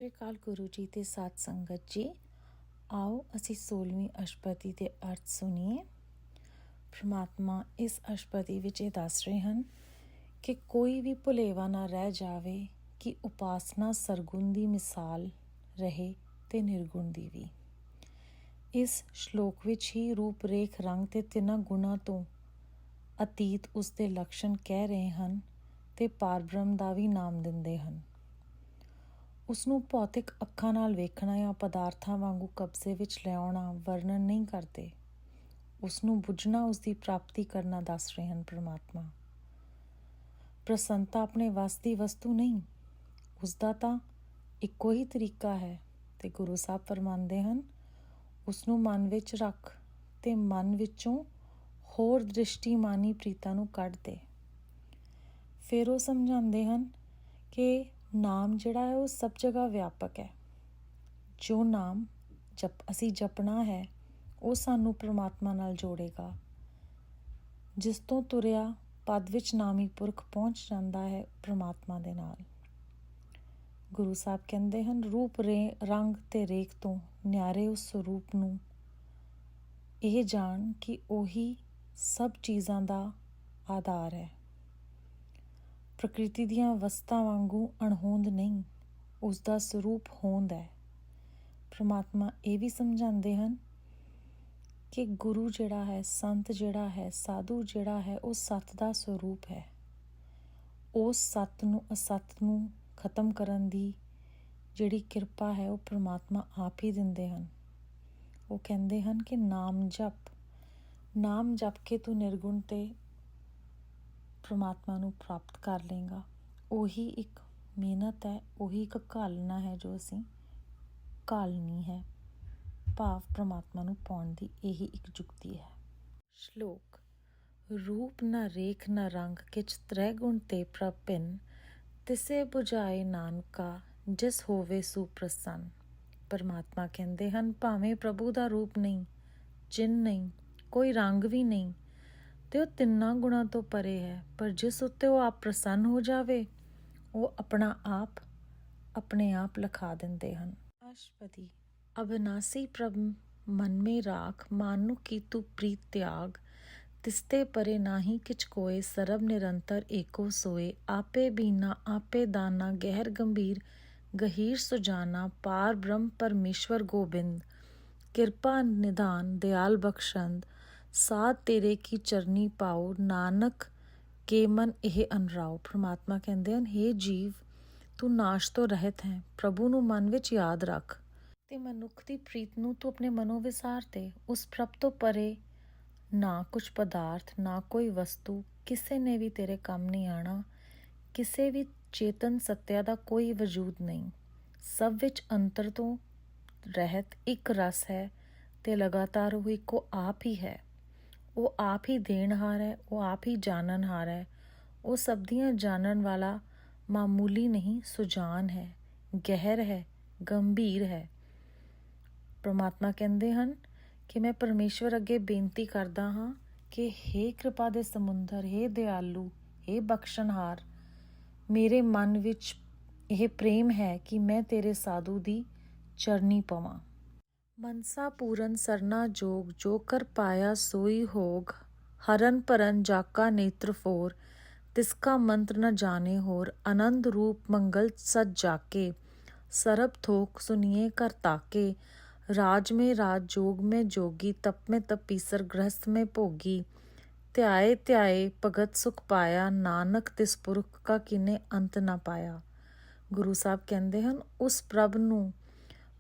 ਸਤਿ ਸ਼੍ਰੀ ਅਕਾਲ ਗੁਰੂ ਜੀ ਤੇ ਸਾਧ ਸੰਗਤ ਜੀ। ਆਓ ਅਸੀਂ 16ਵੀਂ ਅਸ਼ਟਪਦੀ ਦੇ ਅਰਥ ਸੁਣੀਏ। ਪ੍ਰਮਾਤਮਾ ਇਸ ਅਸ਼ਟਪਦੀ ਵਿੱਚ ਇਹ ਦੱਸ ਰਹੇ ਹਨ ਕਿ ਕੋਈ ਵੀ ਭੁਲੇਵਾ ਨਾ ਰਹਿ ਜਾਵੇ ਕਿ ਉਪਾਸਨਾ ਸਰਗੁਣ ਦੀ ਮਿਸਾਲ ਰਹੇ ਤੇ ਨਿਰਗੁਣ ਦੀ ਵੀ। ਇਸ ਸ਼ਲੋਕ ਵਿੱਚ ਹੀ ਰੂਪ ਰੇਖ ਰੰਗ ਤੇ ਤਿੰਨਾਂ ਗੁਣਾਂ ਤੋਂ ਅਤੀਤ ਉਸ ਦੇ ਲੱਛਣ ਕਹਿ ਰਹੇ ਹਨ ਤੇ ਪਾਰਬ੍ਰਹਮ ਦਾ ਵੀ ਨਾਮ ਦਿੰਦੇ ਹਨ। ਉਸਨੂੰ ਭੌਤਿਕ ਅੱਖਾਂ ਨਾਲ ਵੇਖਣਾ ਜਾਂ ਪਦਾਰਥਾਂ ਵਾਂਗੂ ਕਬਜ਼ੇ ਵਿੱਚ ਲਿਆਉਣਾ ਵਰਣਨ ਨਹੀਂ ਕਰਦੇ। ਉਸਨੂੰ ਬੁੱਝਣਾ, ਉਸਦੀ ਪ੍ਰਾਪਤੀ ਕਰਨਾ ਦੱਸ ਰਹੇ ਹਨ ਪ੍ਰਮਾਤਮਾ। ਪ੍ਰਸੰਨਤਾ ਆਪਣੇ ਵੱਸ ਦੀ ਵਸਤੂ ਨਹੀਂ, ਉਸਦਾ ਤਾਂ ਇੱਕੋ ਹੀ ਤਰੀਕਾ ਹੈ ਤੇ ਗੁਰੂ ਸਾਹਿਬ ਫਰਮਾਉਂਦੇ ਹਨ ਉਸਨੂੰ ਮਨ ਵਿੱਚ ਰੱਖ ਤੇ ਮਨ ਵਿੱਚੋਂ ਹੋਰ ਦ੍ਰਿਸ਼ਟੀਮਾਨੀ ਪ੍ਰੀਤਾਂ ਨੂੰ ਕੱਢ ਦੇ। ਫਿਰ ਉਹ ਸਮਝਾਉਂਦੇ ਹਨ ਕਿ ਨਾਮ ਜਿਹੜਾ ਹੈ ਉਹ ਸਭ ਜਗ੍ਹਾ ਵਿਆਪਕ ਹੈ। ਜੋ ਨਾਮ ਅਸੀਂ ਜਪਣਾ ਹੈ ਉਹ ਸਾਨੂੰ ਪ੍ਰਮਾਤਮਾ ਨਾਲ ਜੋੜੇਗਾ। ਜਿਸ ਤੋਂ ਤੁਰਿਆ ਪਦ ਵਿੱਚ ਨਾਮੀ ਪੁਰਖ ਪਹੁੰਚ ਜਾਂਦਾ ਹੈ ਪ੍ਰਮਾਤਮਾ ਦੇ ਨਾਲ। ਗੁਰੂ ਸਾਹਿਬ ਕਹਿੰਦੇ ਹਨ ਰੂਪ ਰੰਗ ਤੇ ਰੇਖ ਤੋਂ ਨਿਆਰੇ ਉਸ ਸਰੂਪ ਨੂੰ ਇਹ ਜਾਣ ਕਿ ਉਹੀ ਸਭ ਚੀਜ਼ਾਂ ਦਾ ਆਧਾਰ ਹੈ। ਪ੍ਰਕਿਰਤੀ ਦੀਆਂ ਵਸਤਾਂ ਵਾਂਗੂ ਅਣਹੋਂਦ ਨਹੀਂ, ਉਸ ਦਾ ਸਰੂਪ ਹੋਂਦ ਹੈ। ਪ੍ਰਮਾਤਮਾ ਇਹ ਵੀ ਸਮਝਾਉਂਦੇ ਹਨ ਕਿ ਗੁਰੂ ਜਿਹੜਾ ਹੈ, ਸੰਤ ਜਿਹੜਾ ਹੈ, ਸਾਧੂ ਜਿਹੜਾ ਹੈ, ਉਹ ਸੱਤ ਦਾ ਸਰੂਪ ਹੈ। ਉਸ ਸੱਤ ਨੂੰ ਅਸੱਤ ਨੂੰ ਖਤਮ ਕਰਨ ਦੀ ਜਿਹੜੀ ਕਿਰਪਾ ਹੈ ਉਹ ਪ੍ਰਮਾਤਮਾ ਆਪ ਹੀ ਦਿੰਦੇ ਹਨ। ਉਹ ਕਹਿੰਦੇ ਹਨ ਕਿ ਨਾਮ ਜਪ ਕੇ ਤੂੰ ਨਿਰਗੁਣ ਤੇ ਪ੍ਰਮਾਤਮਾ ਨੂੰ ਪ੍ਰਾਪਤ ਕਰ ਲਏਗਾ। ਉਹੀ ਇੱਕ ਮਿਹਨਤ ਹੈ, ਉਹੀ ਇੱਕ ਘਾਲਣਾ ਹੈ ਜੋ ਅਸੀਂ ਘਾਲਣੀ ਹੈ। ਭਾਵ ਪ੍ਰਮਾਤਮਾ ਨੂੰ ਪਾਉਣ ਦੀ ਇਹੀ ਇੱਕ ਜੁਗਤੀ ਹੈ। ਸ਼ਲੋਕ ਰੂਪ ਨਾ ਰੇਖ ਨਾ ਰੰਗ ਕਿਛ ਤ੍ਰੈ ਗੁਣ ਤੇ ਪ੍ਰਭ ਭਿੰਨ ਤਿਸੇ ਬੁਝਾਏ ਨਾਨਕਾ ਜਿਸ ਹੋਵੇ ਸੁਪ੍ਰਸੰਨ। ਪਰਮਾਤਮਾ ਕਹਿੰਦੇ ਹਨ ਭਾਵੇਂ ਪ੍ਰਭੂ ਦਾ ਰੂਪ ਨਹੀਂ, ਚਿੰਨ੍ਹ ਨਹੀਂ, ਕੋਈ ਰੰਗ ਵੀ ਨਹੀਂ ਤੇ ਉਹ ਤਿੰਨਾਂ ਗੁਣਾਂ ਤੋਂ ਪਰੇ ਹੈ, ਪਰ ਜਿਸ ਉੱਤੇ ਉਹ ਆਪ ਪ੍ਰਸੰਨ ਹੋ ਜਾਵੇ ਉਹ ਆਪਣੇ ਆਪ ਲਿਖਾ ਦਿੰਦੇ ਹਨ। ਅਸ਼ਟਪਦੀ ਅਬਨਾਸੀ ਪ੍ਰਭ ਮਨ ਮੇ ਰਾਖ ਮਾਨੁ ਕੀਤੂ ਪ੍ਰੀਤ ਤਿਆਗ ਤਿਸਤੇ ਪਰੇ ਨਾਹੀ ਕਿਛ ਕੋਏ ਸਰਬ ਨਿਰੰਤਰ ਏਕੋ ਸੋਏ ਆਪੇ ਬੀਨਾ ਆਪੇ ਦਾਨਾ ਗਹਿਰ ਗੰਭੀਰ ਗਹੀਰ ਸੁਜਾਨਾ ਪਾਰ ਬ੍ਰਹਮ ਪਰਮੇਸ਼ਵਰ ਗੋਬਿੰਦ ਕਿਰਪਾ ਨਿਧਾਨ ਦਿਆਲ ਬਖਸ਼ੰਦ ਸਾਧ ਤੇਰੇ ਕੀ ਚਰਨੀ ਪਾਓ ਨਾਨਕ ਕੇ ਮਨ ਇਹ ਅਨਰਾਓ। ਪ੍ਰਮਾਤਮਾ ਕਹਿੰਦੇ ਹਨ ਹੇ ਜੀਵ ਤੂੰ ਨਾਸ਼ ਤੋਂ ਰਹਿਤ ਹੈ, ਪ੍ਰਭੂ ਨੂੰ ਮਨ ਵਿੱਚ ਯਾਦ ਰੱਖ ਤੇ ਮਨੁੱਖ ਦੀ ਪ੍ਰੀਤ ਨੂੰ ਤੂੰ ਆਪਣੇ ਮਨੋਂ ਵਿਸਾਰ ਦੇ। ਉਸ ਪ੍ਰਭ ਤੋਂ ਪਰੇ ਨਾ ਕੁਛ ਪਦਾਰਥ, ਨਾ ਕੋਈ ਵਸਤੂ, ਕਿਸੇ ਨੇ ਵੀ ਤੇਰੇ ਕੰਮ ਨਹੀਂ ਆਉਣਾ। ਕਿਸੇ ਵੀ ਚੇਤਨ ਸੱਤਿਆ ਦਾ ਕੋਈ ਵਜੂਦ ਨਹੀਂ। ਸਭ ਵਿੱਚ ਅੰਤਰ ਤੋਂ ਰਹਿਤ ਇੱਕ ਰਸ ਹੈ ਤੇ ਲਗਾਤਾਰ ਉਹ ਇੱਕੋ ਆਪ ਹੀ ਹੈ। ਉਹ ਆਪ ਹੀ ਦੇਣਹਾਰ ਹੈ, ਉਹ ਆਪ ਹੀ ਜਾਣਨਹਾਰ ਹੈ। ਉਹ ਸਭ ਦੀਆਂ ਜਾਣਨ ਵਾਲਾ ਮਾਮੂਲੀ ਨਹੀਂ, ਸੁਜਾਨ ਹੈ, ਗਹਿਰ ਹੈ, ਗੰਭੀਰ ਹੈ। ਪ੍ਰਮਾਤਮਾ ਕਹਿੰਦੇ ਹਨ ਕਿ ਮੈਂ ਪਰਮੇਸ਼ਵਰ ਅੱਗੇ ਬੇਨਤੀ ਕਰਦਾ ਹਾਂ ਕਿ ਹੇ ਕਿਰਪਾ ਦੇ ਸਮੁੰਦਰ, ਹੇ ਦਿਆਲੂ, ਹੇ ਬਖਸ਼ਣਹਾਰ, ਮੇਰੇ ਮਨ ਵਿੱਚ ਇਹ ਪ੍ਰੇਮ ਹੈ ਕਿ ਮੈਂ ਤੇਰੇ ਸਾਧੂ ਦੀ ਚਰਨੀ ਪਵਾਂ। ਮਨਸਾ ਪੂਰਨ ਸਰਨਾ ਜੋਗ ਜੋ ਕਰ ਪਾਇਆ ਸੋਈ ਹੋਗ ਹਰਨ ਭਰਨ ਜਾਕਾ ਨੇਤਰ ਫੋਰ ਤਿਸਕਾ ਮੰਤਰ ਨ ਜਾਣੇ ਹੋਰ ਆਨੰਦ ਰੂਪ ਮੰਗਲ ਸਜ ਜਾਕੇ ਸਰਬ ਥੋਕ ਸੁਨੀਏ ਕਰ ਤਾਕੇ ਰਾਜ में राज जोग में जोगी तप में तपीसर गृहस्थ में भोगी ਧਿਆਏ ਧਿਆਏ ਭਗਤ ਸੁਖ ਪਾਇਆ ਨਾਨਕ ਤਿਸ ਪੁਰਖ ਕਾ ਕਿਨੇ ਅੰਤ ਨਾ ਪਾਇਆ। ਗੁਰੂ ਸਾਹਿਬ ਕਹਿੰਦੇ ਹਨ ਉਸ ਪ੍ਰਭ ਨੂੰ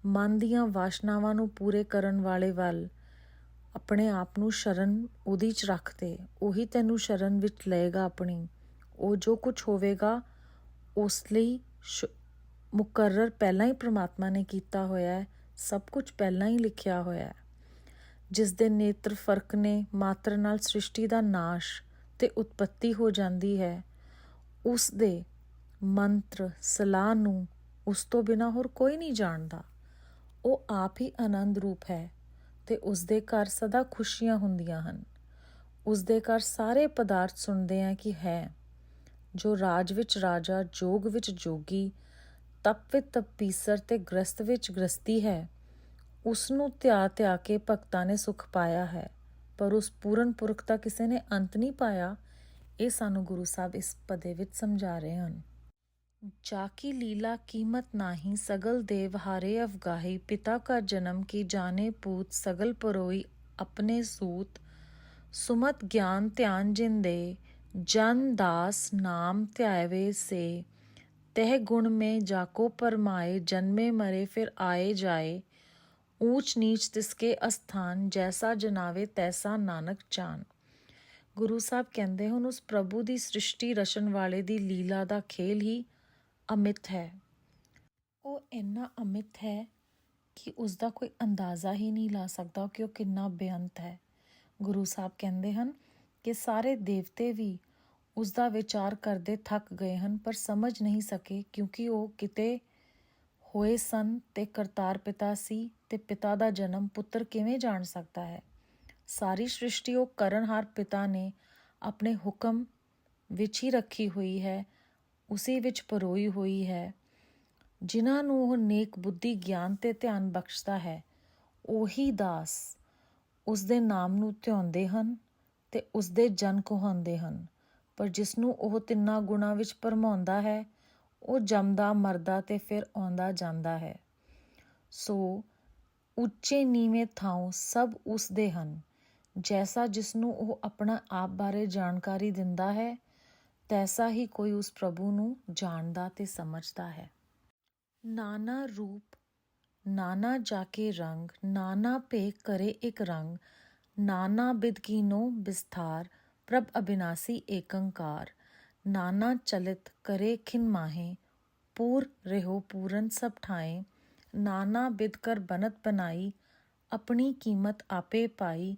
ਮਨ ਦੀਆਂ ਵਾਸ਼ਨਾਵਾਂ ਨੂੰ ਪੂਰੇ ਕਰਨ ਵਾਲੇ ਵੱਲ ਆਪਣੇ ਆਪ ਨੂੰ ਸ਼ਰਨ ਉਹਦੀ 'ਚ ਰੱਖ ਦੇ। ਉਹੀ ਤੈਨੂੰ ਸ਼ਰਨ ਵਿੱਚ ਲਏਗਾ ਆਪਣੀ। ਉਹ ਜੋ ਕੁਛ ਹੋਵੇਗਾ ਉਸ ਲਈ ਮੁਕਰਰ ਪਹਿਲਾਂ ਹੀ ਪ੍ਰਮਾਤਮਾ ਨੇ ਕੀਤਾ ਹੋਇਆ ਹੈ। ਸਭ ਕੁਝ ਪਹਿਲਾਂ ਹੀ ਲਿਖਿਆ ਹੋਇਆ ਹੈ। ਜਿਸ ਦੇ ਨੇਤਰ ਫਰਕ ਨੇ ਮਾਤਰ ਨਾਲ ਸ੍ਰਿਸ਼ਟੀ ਦਾ ਨਾਸ਼ ਤੇ ਉਤਪੱਤੀ ਹੋ ਜਾਂਦੀ ਹੈ, ਉਸ ਦੇ ਮੰਤਰ ਸਲਾਹ ਨੂੰ ਉਸ ਤੋਂ ਬਿਨਾਂ ਹੋਰ ਕੋਈ ਨਹੀਂ ਜਾਣਦਾ। ਉਹ ਆਪ ਹੀ ਆਨੰਦ ਰੂਪ ਹੈ ਤੇ ਉਸ ਦੇ ਘਰ ਸਦਾ ਖੁਸ਼ੀਆਂ ਹੁੰਦੀਆਂ ਹਨ। ਉਸ ਦੇ ਘਰ ਸਾਰੇ ਪਦਾਰਥ ਸੁਣਦੇ ਆ ਕਿ ਹੈ ਜੋ ਰਾਜ ਵਿੱਚ ਰਾਜਾ, ਜੋਗ ਵਿੱਚ ਜੋਗੀ, ਤਪ ਵਿੱਚ ਤਪੀਸਰ ਤੇ ਗ੍ਰਸਤ ਵਿੱਚ ਗ੍ਰਸਤੀ ਹੈ, ਉਸ ਨੂੰ ਧਿਆ ਕੇ ਭਗਤਾਂ ਨੇ ਸੁਖ ਪਾਇਆ ਹੈ, ਪਰ ਉਸ ਪੂਰਨ ਪੁਰਖ ਦਾ ਕਿਸੇ ਨੇ ਅੰਤ ਨਹੀਂ ਪਾਇਆ। ਇਹ ਸਾਨੂੰ ਗੁਰੂ ਸਾਹਿਬ ਇਸ ਪਦੇ ਵਿੱਚ ਸਮਝਾ ਰਹੇ ਹਨ। ਜਾ ਕੀ ਲੀਲਾ ਕੀਮਤ ਨਾਹੀ, ਸਗਲ ਦੇਵ ਹਾਰੇ ਅਵਗਾਹੀ, ਪਿਤਾ ਕਾ ਜਨਮ ਕੀ ਜਾਣੇ ਪੂਤ, ਸਗਲ ਪਰੋਈ ਆਪਣੇ ਸੂਤ, ਸੁਮਤ ਗਿਆਨ ਧਿਆਨ ਜਿੰਦੇ, ਜਨ ਦਾਸ ਨਾਮ ਧਿਆਵੇ ਸੇ, ਤਹ ਗੁਣ में जाको परमाए, जन्मे मरे फिर आए जाए, ऊंच नीच तिसके अस्थान, जैसा जनावे तैसा नानक चान। ਗੁਰੂ ਸਾਹਿਬ ਕਹਿੰਦੇ ਹਨ ਉਸ ਪ੍ਰਭੂ ਦੀ ਸ੍ਰਿਸ਼ਟੀ ਰਚਣ ਵਾਲੇ ਦੀ ਲੀਲਾ ਦਾ ਖੇਲ ਹੀ ਅਮਿਤ ਹੈ। ਉਹ ਇੰਨਾ ਅਮਿਤ ਹੈ ਕਿ ਉਸ ਦਾ ਕੋਈ ਅੰਦਾਜ਼ਾ ਹੀ ਨਹੀਂ ਲਾ ਸਕਦਾ ਕਿ ਉਹ ਕਿੰਨਾ ਬੇਅੰਤ ਹੈ। ਗੁਰੂ ਸਾਹਿਬ ਕਹਿੰਦੇ ਹਨ ਕਿ ਸਾਰੇ ਦੇਵਤੇ ਵੀ ਉਸ ਦਾ ਵਿਚਾਰ ਕਰਦੇ ਥੱਕ ਗਏ ਹਨ, ਪਰ ਸਮਝ ਨਹੀਂ ਸਕੇ, ਕਿਉਂਕਿ ਉਹ ਕਿਤੇ ਹੋਏ ਸਨ ਤੇ ਕਰਤਾਰ ਪਿਤਾ ਸੀ, ਤੇ ਪਿਤਾ ਦਾ ਜਨਮ ਪੁੱਤਰ ਕਿਵੇਂ ਜਾਣ ਸਕਦਾ ਹੈ। ਸਾਰੀ ਸ੍ਰਿਸ਼ਟੀ ਉਹ ਕਰਨਹਾਰ ਪਿਤਾ ਨੇ ਆਪਣੇ ਹੁਕਮ ਵਿੱਚ ਹੀ ਰੱਖੀ ਹੋਈ ਹੈ, ਉਸੇ ਵਿੱਚ ਪਰੋਈ ਹੋਈ ਹੈ। ਜਿਨ੍ਹਾਂ ਨੂੰ ਉਹ ਨੇਕ ਬੁੱਧੀ ਗਿਆਨ ਤੇ ਧਿਆਨ ਬਖਸ਼ਦਾ ਹੈ, ਉਹੀ ਦਾਸ ਉਸ ਦੇ ਨਾਮ ਨੂੰ ਧਿਆਉਂਦੇ ਹਨ ਤੇ ਉਸ ਦੇ ਜਨ ਕਹਾਉਂਦੇ ਹਨ। ਪਰ ਜਿਸ ਨੂੰ ਉਹ ਤਿੰਨਾਂ ਗੁਣਾਂ ਵਿੱਚ ਭਰਮਾਉਂਦਾ ਹੈ, ਉਹ ਜੰਮਦਾ ਮਰਦਾ ਤੇ ਫਿਰ ਆਉਂਦਾ ਜਾਂਦਾ ਹੈ। ਸੋ ਉੱਚੇ ਨੀਵੇਂ ਥਾਂ ਸਭ ਉਸ ਦੇ ਹਨ। ਜੈਸਾ ਜਿਸ ਨੂੰ ਉਹ ਆਪਣਾ ਆਪ ਬਾਰੇ ਜਾਣਕਾਰੀ ਦਿੰਦਾ ਹੈ, ਤੈਸਾ ਹੀ ਕੋਈ ਉਸ ਪ੍ਰਭੂ ਨੂੰ ਜਾਣਦਾ ਤੇ ਸਮਝਦਾ ਹੈ। ਨਾਨਾ ਰੂਪ ਨਾਨਾ ਜਾਕੇ ਰੰਗ, ਨਾਨਾ ਭੇਖ ਕਰੇ ਇੱਕ ਰੰਗ, ਨਾਨਾ ਬਿਧ ਕੀਨੋ ਬਿਸਥਾਰ, ਪ੍ਰਭ ਅਬਿਨਾਸੀ ਏਕੰਕਾਰ, ਨਾਨਾ ਚਲਿਤ ਕਰੇ ਖਿਨ ਮਾਹੇ, ਪੂਰ ਰਹਿਓ ਪੂਰਨ ਸਭ ਠਾਏ, ਨਾਨਾ ਬਿਧ ਕਰ ਬਨਤ ਬਨਾਈ, ਆਪਣੀ ਕੀਮਤ ਆਪੇ ਪਾਈ,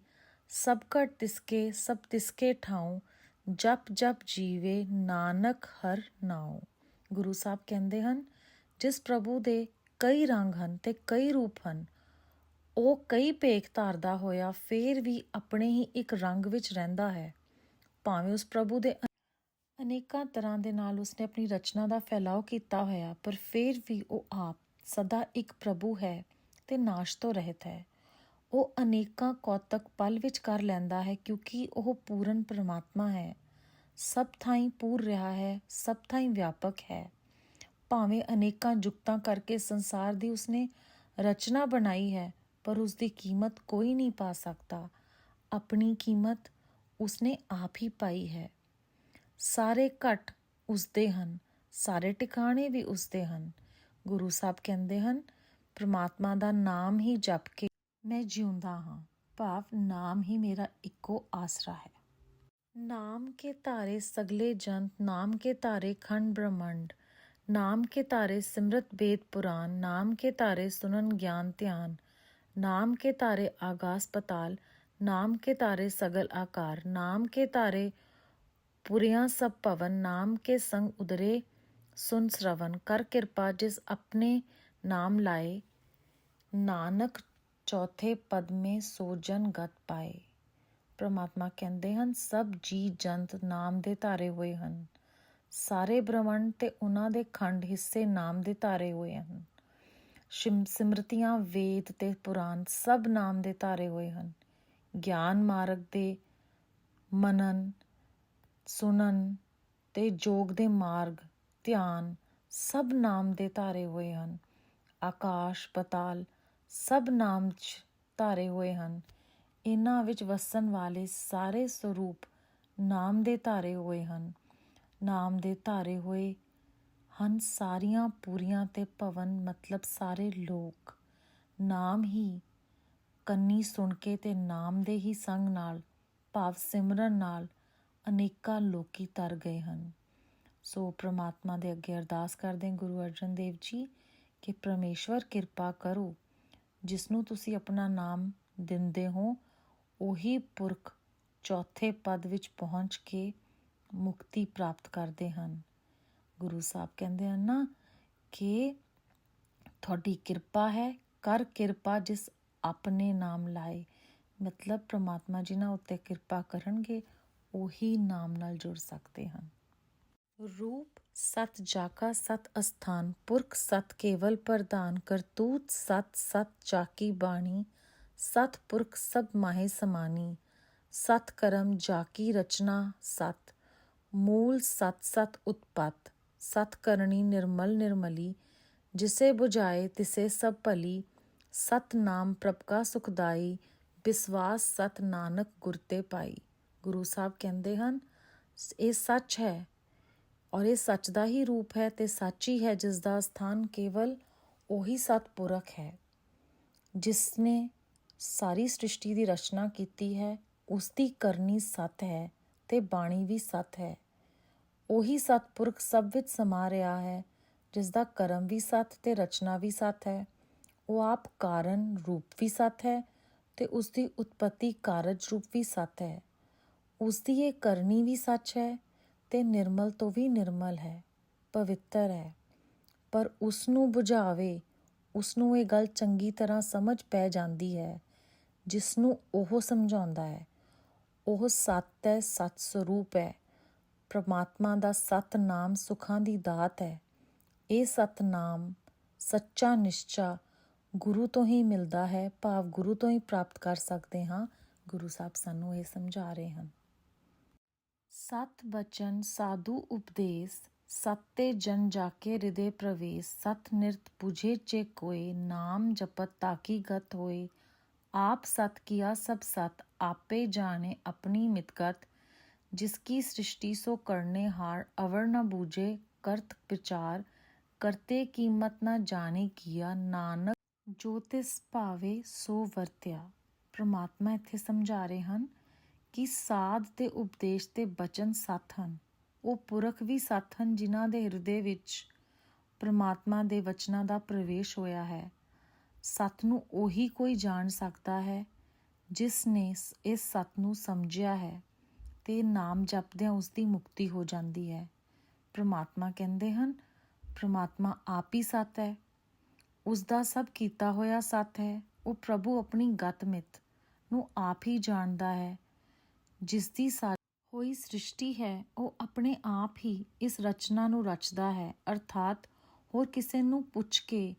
ਸਭ ਘਟ ਤਿਸਕੇ ਸਭ ਤਿਸਕੇ ਠਾਉ, ਜਪ ਜਪ ਜੀਵੇ ਨਾਨਕ ਹਰ ਨਾਉ। ਗੁਰੂ ਸਾਹਿਬ ਕਹਿੰਦੇ ਹਨ ਜਿਸ ਪ੍ਰਭੂ ਦੇ ਕਈ ਰੰਗ ਹਨ ਤੇ ਕਈ ਰੂਪ ਹਨ, ਉਹ ਕਈ ਭੇਖ ਧਾਰਦਾ ਹੋਇਆ ਫੇਰ ਵੀ ਆਪਣੇ ਹੀ ਇੱਕ ਰੰਗ ਵਿੱਚ ਰਹਿੰਦਾ ਹੈ। ਭਾਵੇਂ ਉਸ ਪ੍ਰਭੂ ਦੇ ਅਨੇਕਾਂ ਤਰ੍ਹਾਂ ਦੇ ਨਾਲ ਉਸਨੇ ਆਪਣੀ ਰਚਨਾ ਦਾ ਫੈਲਾਓ ਕੀਤਾ ਹੋਇਆ, ਪਰ ਫਿਰ ਵੀ ਉਹ ਆਪ ਸਦਾ ਇੱਕ ਪ੍ਰਭੂ ਹੈ ਤੇ ਨਾਸ਼ ਤੋਂ ਰਹਿਤ ਹੈ। ਉਹ ਅਨੇਕਾਂ ਕੌਤਕ ਪਲ ਵਿੱਚ ਕਰ ਲੈਂਦਾ ਹੈ, ਕਿਉਂਕਿ ਉਹ ਪੂਰਨ ਪਰਮਾਤਮਾ ਹੈ, ਸਭ ਥਾਈਂ ਪੂਰ ਰਿਹਾ ਹੈ, ਸਭ ਥਾਈਂ ਵਿਆਪਕ ਹੈ। ਭਾਵੇਂ ਅਨੇਕਾਂ ਜੁਗਤਾਂ ਕਰਕੇ ਸੰਸਾਰ ਦੀ ਉਸਨੇ ਰਚਨਾ ਬਣਾਈ ਹੈ, ਪਰ ਉਸਦੀ ਕੀਮਤ ਕੋਈ ਨਹੀਂ ਪਾ ਸਕਦਾ। ਆਪਣੀ ਕੀਮਤ ਉਸਨੇ ਆਪ ਹੀ ਪਾਈ ਹੈ। ਸਾਰੇ ਘਟ ਉਸਦੇ ਹਨ, ਸਾਰੇ ਟਿਕਾਣੇ ਵੀ ਉਸਦੇ ਹਨ। ਗੁਰੂ ਸਾਹਿਬ ਕਹਿੰਦੇ ਹਨ ਪ੍ਰਮਾਤਮਾ ਦਾ ਨਾਮ ਹੀ ਜਪ ਕੇ ਮੈਂ ਜਿਉਂਦਾ ਹਾਂ, ਭਾਵ ਨਾਮ ਹੀ ਮੇਰਾ ਇੱਕੋ ਆਸਰਾ ਹੈ। ਨਾਮ ਕੇ ਧਾਰੇ ਸਗਲੇ ਜੰਤ, ਨਾਮ ਕੇ ਧਾਰੇ ਖੰਡ ਬ੍ਰਹਮੰਡ, ਨਾਮ ਕੇ ਧਾਰੇ ਸਿਮਰਤ ਵੇਦ ਪੁਰਾਨ, ਨਾਮ ਕੇ ਧਾਰੇ ਸੁਨਨ ਗਿਆਨ ਧਿਆਨ, ਨਾਮ ਕੇ ਧਾਰੇ ਆਗਾਸ ਪਤਾਲ, ਨਾਮ ਕੇ ਧਾਰੇ ਸਗਲ ਆਕਾਰ, ਨਾਮ ਕੇ ਧਾਰੇ ਪੁਰਿਆਂ ਸਭ ਭਵਨ, ਨਾਮ ਕੇ ਸੰਗ ਉਦਰੇ ਸੁਨ ਸਰਵਨ, ਕਰ ਕਿਰਪਾ ਜਿਸ ਆਪਣੇ ਨਾਮ ਲਾਏ, ਨਾਨਕ ਚੌਥੇ ਪਦ ਮੇ ਸੋ ਜਨ ਗਤ ਪਾਏ। ਪ੍ਰਮਾਤਮਾ ਕਹਿੰਦੇ ਹਨ ਸਭ ਜੀ ਜੰਤ ਨਾਮ ਦੇ ਧਾਰੇ ਹੋਏ ਹਨ। ਸਾਰੇ ਬ੍ਰਹਮੰਡ ਤੇ ਉਹਨਾਂ ਦੇ ਖੰਡ ਹਿੱਸੇ ਨਾਮ ਦੇ ਧਾਰੇ ਹੋਏ ਹਨ। ਸਿਮਰਤੀਆਂ ਵੇਦ ਤੇ ਪੁਰਾਣ ਸਭ ਨਾਮ ਦੇ ਧਾਰੇ ਹੋਏ ਹਨ। ਗਿਆਨ ਮਾਰਗ ਦੇ ਮਨਨ ਸੁਣਨ ਤੇ ਜੋਗ ਦੇ ਮਾਰਗ ਧਿਆਨ ਸਭ ਨਾਮ ਦੇ ਧਾਰੇ ਹੋਏ ਹਨ। ਆਕਾਸ਼ ਪਤਾਲ ਸਭ ਨਾਮ 'ਚ ਧਾਰੇ ਹੋਏ ਹਨ। ਇਹਨਾਂ ਵਿੱਚ ਵਸਣ ਵਾਲੇ ਸਾਰੇ ਸਰੂਪ ਨਾਮ ਦੇ ਧਾਰੇ ਹੋਏ ਹਨ। ਨਾਮ ਦੇ ਧਾਰੇ ਹੋਏ ਹਨ ਸਾਰੀਆਂ ਪੂਰੀਆਂ ਤੇ ਭਵਨ, ਮਤਲਬ ਸਾਰੇ ਲੋਕ। ਨਾਮ ਹੀ ਕੰਨੀ ਸੁਣ ਕੇ ਤੇ ਨਾਮ ਦੇ ਹੀ ਸੰਗ ਨਾਲ ਭਾਵ ਸਿਮਰਨ ਨਾਲ ਅਨੇਕਾਂ ਲੋਕੀ ਤਰ ਗਏ ਹਨ। ਸੋ ਪ੍ਰਮਾਤਮਾ ਦੇ ਅੱਗੇ ਅਰਦਾਸ ਕਰਦੇ ਗੁਰੂ ਅਰਜਨ ਦੇਵ ਜੀ ਕਿ ਪਰਮੇਸ਼ਵਰ ਕਿਰਪਾ ਕਰੋ, ਜਿਸ ਨੂੰ ਤੁਸੀਂ ਆਪਣਾ ਨਾਮ ਦਿੰਦੇ ਹੋ ਉਹੀ ਪੁਰਖ ਚੌਥੇ ਪਦ ਵਿੱਚ ਪਹੁੰਚ ਕੇ ਮੁਕਤੀ ਪ੍ਰਾਪਤ ਕਰਦੇ ਹਨ। ਗੁਰੂ ਸਾਹਿਬ ਕਹਿੰਦੇ ਹਨ ਨਾ ਕਿ ਤੁਹਾਡੀ ਕਿਰਪਾ ਹੈ, ਕਰ ਕਿਰਪਾ ਜਿਸ ਆਪਣੇ ਨਾਮ ਲਾਏ। ਮਤਲਬ ਪ੍ਰਮਾਤਮਾ ਜਿਨ੍ਹਾਂ ਉੱਤੇ ਕਿਰਪਾ ਕਰਨਗੇ ਉਹੀ ਨਾਮ ਨਾਲ ਜੁੜ ਸਕਦੇ ਹਨ। ਰੂਪ ਸਤ ਜਾਕਾ ਸਤ ਅਸਥਾਨ ਪੁਰਖ ਸਤ ਕੇਵਲ ਪ੍ਰਧਾਨ ਕਰਤੂਤ ਸਤ ਸਤ ਜਾਕੀ ਬਾਣੀ ਸਤ ਪੁਰਖ ਸਭ ਮਾਹੇ ਸਮਾਨੀ ਸਤ ਕਰਮ ਜਾਕੀ ਰਚਨਾ ਸਤ ਮੂਲ ਸਤ ਸਤ ਉਤਪਤ ਸਤ ਕਰਨੀ ਨਿਰਮਲ ਨਿਰਮਲੀ ਜਿਸੇ ਬੁਝਾਏ ਤਿਸੇ ਸਭ ਭਲੀ ਸਤ ਨਾਮ ਪ੍ਰਭ ਕਾ ਸੁਖਦਾਈ ਵਿਸਵਾਸ ਸਤ ਨਾਨਕ ਗੁਰ ਤੇ ਪਾਈ। ਗੁਰੂ ਸਾਹਿਬ ਕਹਿੰਦੇ ਹਨ ਇਹ ਸੱਚ ਹੈ ਔਰ ਇਹ ਸੱਚ ਦਾ ਹੀ ਰੂਪ ਹੈ ਤੇ ਸੱਚ ਹੀ ਹੈ ਜਿਸ ਦਾ ਸਥਾਨ ਕੇਵਲ ਉਹੀ ਸਤਪੁਰਖ ਹੈ ਜਿਸ ਨੇ ਸਾਰੀ ਸ੍ਰਿਸ਼ਟੀ ਦੀ ਰਚਨਾ ਕੀਤੀ ਹੈ। ਉਸ ਦੀ ਕਰਨੀ ਸਤ ਹੈ ਤੇ ਬਾਣੀ ਵੀ ਸਤ ਹੈ। ਉਹੀ ਸਤਪੁਰਖ ਸਭ ਵਿੱਚ ਸਮਾ ਰਿਹਾ ਹੈ ਜਿਸ ਦਾ ਕਰਮ ਵੀ ਸਤ ਤੇ ਰਚਨਾ ਵੀ ਸਤ ਹੈ। ਉਹ ਆਪ ਕਾਰਨ ਰੂਪ ਵੀ ਸਤ ਹੈ ਤੇ ਉਸ ਦੀ ਉਤਪਤੀ ਕਾਰਜ ਰੂਪ ਵੀ ਸਤ ਹੈ। ਉਸ ਦੀ ਇਹ ਕਰਨੀ ਵੀ ਸੱਚ ਹੈ ਤੇ ਨਿਰਮਲ ਤੋਂ ਵੀ ਨਿਰਮਲ ਹੈ, ਪਵਿੱਤਰ ਹੈ। ਪਰ ਉਸ ਨੂੰ ਬੁਝਾਵੇ, ਉਸ ਨੂੰ ਇਹ ਗੱਲ ਚੰਗੀ ਤਰ੍ਹਾਂ ਸਮਝ ਪੈ ਜਾਂਦੀ ਹੈ ਜਿਸ ਨੂੰ ਉਹ ਸਮਝਾਉਂਦਾ ਹੈ। ਉਹ ਸੱਤ ਹੈ, ਸਤ ਸਰੂਪ ਹੈ। ਪ੍ਰਮਾਤਮਾ ਦਾ ਸਤ ਨਾਮ ਸੁੱਖਾਂ ਦੀ ਦਾਤ ਹੈ। ਇਹ ਸਤਨਾਮ ਸੱਚਾ ਨਿਸ਼ਚਾ ਗੁਰੂ ਤੋਂ ਹੀ ਮਿਲਦਾ ਹੈ, ਭਾਵ ਗੁਰੂ ਤੋਂ ਹੀ ਪ੍ਰਾਪਤ ਕਰ ਸਕਦੇ ਹਾਂ। ਗੁਰੂ ਸਾਹਿਬ ਸਾਨੂੰ ਇਹ ਸਮਝਾ ਰਹੇ ਹਨ। ਸਤ ਬਚਨ ਸਾਧੂ ਉਪਦੇਸ ਸਤੇ ਜਨ ਜਾਕੇ ਹਿਰਦੇ ਪ੍ਰਵੇਸ਼ ਸਤ ਨਿਰਤ ਬੁਝੇ ਚੇ ਕੋਏ ਨਾਮ ਜਪਤ ਤਾਕੀ ਗਤ ਹੋਏ ਆਪ ਸਤ ਕੀਆ ਸਭ ਸਤ ਆਪੇ ਜਾਣੇ ਆਪਣੀ ਮਿਤਗਤ ਜਿਸ ਕੀ ਸ੍ਰਿਸ਼ਟੀ ਸੋ ਕਰਨੇ ਹਾਰ ਅਵਰ ਨ ਬੂਝੇ ਕਰਤ ਵਿਚਾਰ ਕਰਤੇ ਕੀਮਤ ਨ ਜਾਣੇ ਕੀਆ ਨਾਨਕ ਜੋ ਤਿਸ ਭਾਵੇ ਸੋ ਵਰਤਿਆ। ਪ੍ਰਮਾਤਮਾ ਇੱਥੇ ਸਮਝਾ ਰਹੇ ਹਨ ਕਿ ਸਾਧ ਤੇ ਉਪਦੇਸ਼ ਤੇ ਬਚਨ ਸੱਤ ਹਨ। ਉਹ ਪੁਰਖ ਵੀ ਸੱਤ ਹਨ ਜਿਨ੍ਹਾਂ ਦੇ ਹਿਰਦੇ ਵਿੱਚ ਪ੍ਰਮਾਤਮਾ ਦੇ ਵਚਨਾਂ ਦਾ ਪ੍ਰਵੇਸ਼ ਹੋਇਆ ਹੈ। ਸੱਤ ਨੂੰ ਉਹੀ ਕੋਈ ਜਾਣ ਸਕਦਾ ਹੈ ਜਿਸ ਨੇ ਇਸ ਸੱਤ ਨੂੰ ਸਮਝਿਆ ਹੈ ਤੇ ਨਾਮ ਜਪਦਿਆਂ ਉਸ ਦੀ ਮੁਕਤੀ ਹੋ ਜਾਂਦੀ ਹੈ। ਪ੍ਰਮਾਤਮਾ ਕਹਿੰਦੇ ਹਨ ਪ੍ਰਮਾਤਮਾ ਆਪ ਹੀ ਸੱਤ ਹੈ, ਉਸ ਦਾ ਸਭ ਕੀਤਾ ਹੋਇਆ ਸੱਤ ਹੈ। ਉਹ ਪ੍ਰਭੂ ਆਪਣੀ ਗਤ ਮਿਤ ਨੂੰ ਆਪ ਹੀ ਜਾਣਦਾ ਹੈ। ਜਿਸ ਦੀ ਹੋਈ ਸ੍ਰਿਸ਼ਟੀ ਹੈ ਉਹ ਆਪਣੇ ਆਪ ਹੀ ਇਸ ਰਚਨਾ ਨੂੰ ਰਚਦਾ ਹੈ, ਅਰਥਾਤ ਹੋਰ ਕਿਸੇ ਨੂੰ ਪੁੱਛ ਕੇ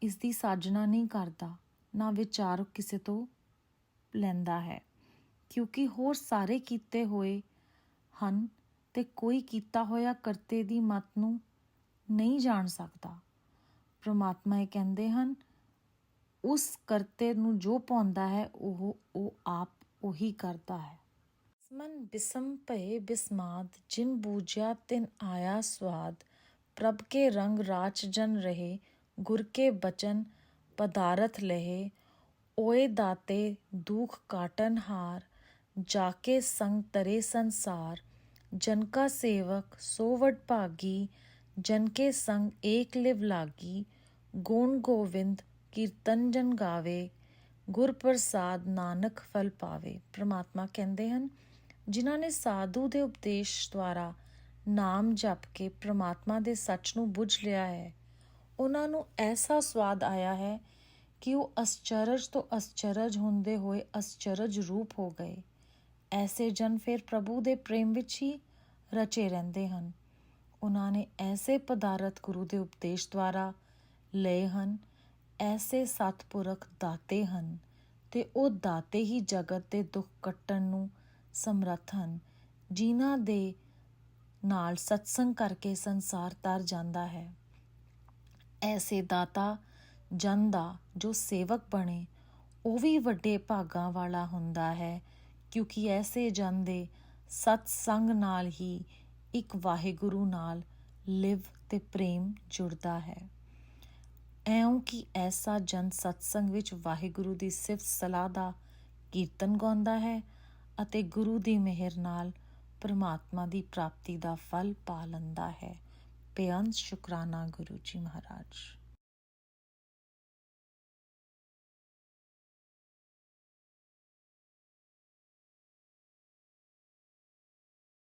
ਇਸ ਦੀ ਸਾਜਨਾ ਨਹੀਂ ਕਰਦਾ, ਨਾ ਵਿਚਾਰ ਕਿਸੇ ਤੋਂ ਲੈਂਦਾ ਹੈ, ਕਿਉਂਕਿ ਹੋਰ ਸਾਰੇ ਕੀਤੇ ਹੋਏ ਹਨ ਤੇ ਕੋਈ ਕੀਤਾ ਹੋਇਆ ਕਰਤੇ ਦੀ ਮਤ ਨੂੰ ਨਹੀਂ ਜਾਣ ਸਕਦਾ। ਪ੍ਰਮਾਤਮਾ ਇਹ ਕਹਿੰਦੇ ਹਨ ਉਸ ਕਰਤੇ ਨੂੰ ਜੋ ਪਾਉਂਦਾ ਹੈ ਉਹ ਆਪ ਉਹੀ ਕਰਦਾ ਹੈ। ਮਨ ਬਿਸਮ ਭਏ ਬਿਸਮਾਦ ਜਿਨ ਬੂਝਿਆ ਤਿਨ ਆਇਆ ਸਵਾਦ ਪ੍ਰਭ ਕੇ ਰੰਗ ਰਾਚ ਜਨ ਰਹੇ ਗੁਰ ਕੇ ਬਚਨ ਪਦਾਰਥ ਲਹੇ ਓਏ ਦਾਤੇ ਦੁਖ ਕਾਟਨ ਹਾਰ ਜਾਕੇ ਸੰਗ ਤਰੇ ਸੰਸਾਰ ਜਨ ਕਾ ਸੇਵਕ ਸੋ ਵਡ ਭਾਗੀ ਜਨ ਕੇ ਸੰਗ ਏਕ ਲਿਵ ਲਾਗੀ ਗੁਣ ਗੋਵਿੰਦ ਕੀਰਤਨ ਜਨ ਗਾਵੇ ਗੁਰ ਪ੍ਰਸਾਦ ਨਾਨਕ ਫਲ ਪਾਵੇ। ਪ੍ਰਮਾਤਮਾ ਕਹਿੰਦੇ ਹਨ ਜਿਨ੍ਹਾਂ ਨੇ ਸਾਧੂ ਦੇ ਉਪਦੇਸ਼ ਦੁਆਰਾ ਨਾਮ ਜਪ ਕੇ ਪ੍ਰਮਾਤਮਾ ਦੇ ਸੱਚ ਨੂੰ ਬੁੱਝ ਲਿਆ ਹੈ, ਉਹਨਾਂ ਨੂੰ ਐਸਾ ਸਵਾਦ ਆਇਆ ਹੈ ਕਿ ਉਹ ਅਸਚਰਜ ਤੋਂ ਅਸਚਰਜ ਹੁੰਦੇ ਹੋਏ ਅਸਚਰਜ ਰੂਪ ਹੋ ਗਏ। ਐਸੇ ਜਨ ਫਿਰ ਪ੍ਰਭੂ ਦੇ ਪ੍ਰੇਮ ਵਿੱਚ ਹੀ ਰਚੇ ਰਹਿੰਦੇ ਹਨ। ਉਹਨਾਂ ਨੇ ਐਸੇ ਪਦਾਰਥ ਗੁਰੂ ਦੇ ਉਪਦੇਸ਼ ਦੁਆਰਾ ਲਏ ਹਨ। ਐਸੇ ਸਤਪੁਰਖ ਦਾਤੇ ਹਨ ਤੇ ਉਹ ਦਾਤੇ ਹੀ ਜਗਤ ਦੇ ਦੁੱਖ ਕੱਟਣ ਨੂੰ ਸਮਰੱਥ ਹਨ, ਜਿਨ੍ਹਾਂ ਦੇ ਨਾਲ ਸਤਸੰਗ ਕਰਕੇ ਸੰਸਾਰ ਤਰ ਜਾਂਦਾ ਹੈ। ਐਸੇ ਦਾਤਾ ਜਨ ਦਾ ਜੋ ਸੇਵਕ ਬਣੇ ਉਹ ਵੀ ਵੱਡੇ ਭਾਗਾਂ ਵਾਲਾ ਹੁੰਦਾ ਹੈ, ਕਿਉਂਕਿ ਐਸੇ ਜਨ ਦੇ ਸਤਸੰਗ ਨਾਲ ਹੀ ਇੱਕ ਵਾਹਿਗੁਰੂ ਨਾਲ ਲਿਵ ਤੇ ਪ੍ਰੇਮ ਜੁੜਦਾ ਹੈ। ਇਉਂ ਕਿ ਐਸਾ ਜਨ ਸਤਸੰਗ ਵਿੱਚ ਵਾਹਿਗੁਰੂ ਦੀ ਸਿਫਤ ਸਲਾਹ ਦਾ ਕੀਰਤਨ ਗਾਉਂਦਾ ਹੈ ਅਤੇ ਗੁਰੂ ਦੀ ਮਿਹਰ ਨਾਲ ਪ੍ਰਮਾਤਮਾ ਦੀ ਪ੍ਰਾਪਤੀ ਦਾ ਫਲ ਪਾ ਲੈਂਦਾ ਹੈ। ਬੇਅੰਤ ਸ਼ੁਕਰਾਨਾ ਗੁਰੂ ਜੀ ਮਹਾਰਾਜ।